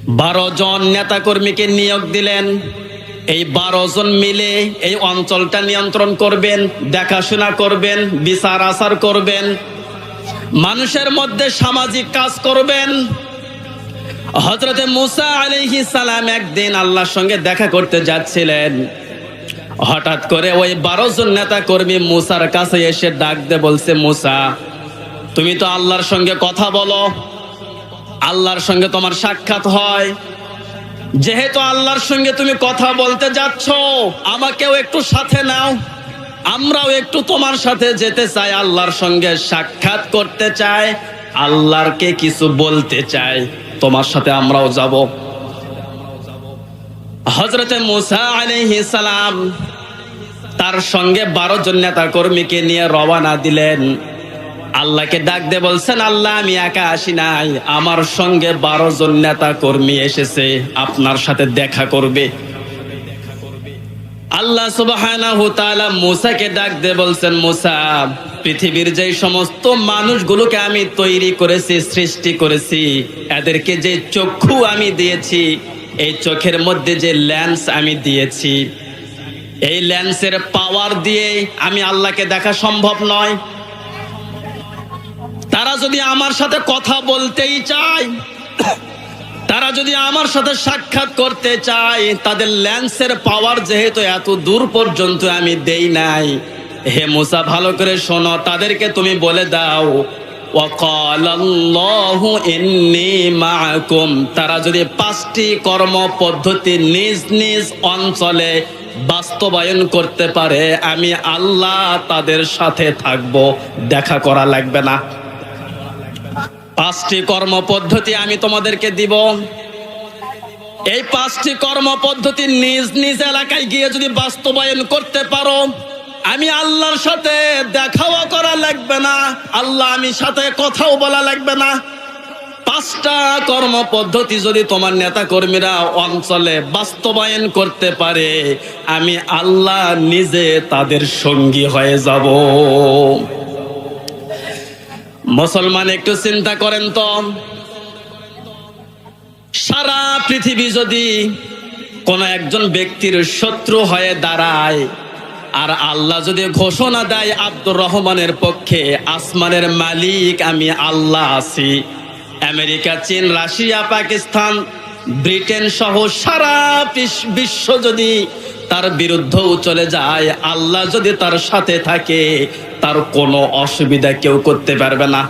12 জন নেতাকর্মীকে নিয়োগ দিলেন। এই 12 জন মিলে এই অঞ্চলটা নিয়ন্ত্রণ করবেন, দেখাশোনা করবেন, বিচার আচার করবেন, মানুষের মধ্যে সামাজিক কাজ করবেন। হযরতে মূসা আলাইহিস সালাম একদিন আল্লাহর সঙ্গে দেখা করতে যাচ্ছিলেন। হঠাৎ করে ওই 12 জন নেতাকর্মী মূসার কাছে এসে ডাক দিয়ে বলছে, মূসা, তুমি তো আল্লাহর সঙ্গে কথা বলো, আল্লাহর সঙ্গে তোমার সাক্ষাৎ হয়, যেহেতু আল্লাহর সঙ্গে তুমি কথা বলতে যাচ্ছ, আমাকেও একটু সাথে নাও, আমরাও একটু তোমার সাথে যেতে চাই, আল্লাহর সঙ্গে সাক্ষাৎ করতে চাই, আল্লাহরকে কিছু বলতে চাই, তোমার সাথে আমরাও যাব। হযরতে মূসা আলাইহিস সালাম তার সঙ্গে 12 জন নেতা কর্মীকে নিয়ে রওনা দিলেন। আল্লাহকে ডাক দিয়ে বলছেন, আল্লাহ, আমি একা আসি নাই, আমার সঙ্গে 12 জন নেতা কর্মী এসেছে, আপনার সাথে দেখা করবে। আল্লাহ সুবহানাহু ওয়া তাআলা মূসাকে ডাক দিয়ে বলছেন, মূসা, পৃথিবীর যে সমস্ত মানুষগুলোকে আমি তৈরি করেছি, সৃষ্টি করেছি, এদেরকে যে চক্ষু আমি দিয়েছি, এই চোখের মধ্যে যে লেন্স আমি দিয়েছি, এই লেন্সের পাওয়ার দিয়ে আমি আল্লাহকে দেখা সম্ভব নয়। তারা যদি আমার সাথে কথা বলতেই চায়, তারা যদি আমার সাথে সাক্ষাৎ করতে চায়, তাদের লেন্সের পাওয়ার যেহেতু এত দূর পর্যন্ত আমি দেই নাই, হে মূসা, ভালো করে শোনো, তাদেরকে তুমি বলে দাও, ওয়াকালাল্লাহু ইন্নী মাআকুম। তারা যদি 5টি কর্ম পদ্ধতি নিজ নিজ অঞ্চলে বাস্তবায়ন করতে পারে, আমি আল্লাহ তাদের সাথে থাকব, দেখা করা লাগবে না। 5টি কর্ম পদ্ধতি আমি তোমাদেরকে দিব। এই 5টি কর্ম পদ্ধতি নিজ নিজ এলাকায় গিয়ে যদি বাস্তবায়ন করতে পারো, আমি আল্লাহর সাথে দেখাও করা লাগবে না, আল্লাহ আমি সাথে কথাও বলা লাগবে না। 5টা কর্ম পদ্ধতি যদি তোমার নেতা কর্মীরা অঞ্চলে বাস্তবায়ন করতে পারে, আমি আল্লাহ নিজে তাদের সঙ্গী হয়ে যাব। মুসলমান, একটু চিন্তা করেন তো, সারা পৃথিবী যদি কোন একজন ব্যক্তির শত্রু হয়ে দাঁড়ায়, আর আল্লাহ যদি ঘোষণা দেয় আব্দুর রহমানের পক্ষে, আসমানের মালিক আমি আল্লাহ আছি, আমেরিকা, চীন, রাশিয়া, পাকিস্তান, ব্রিটেন সহ সারা বিশ্ব যদি তার বিরুদ্ধেও চলে যায়, আল্লাহ যদি তার সাথে থাকে, তার কোনো অসুবিধা কেউ করতে পারবে না।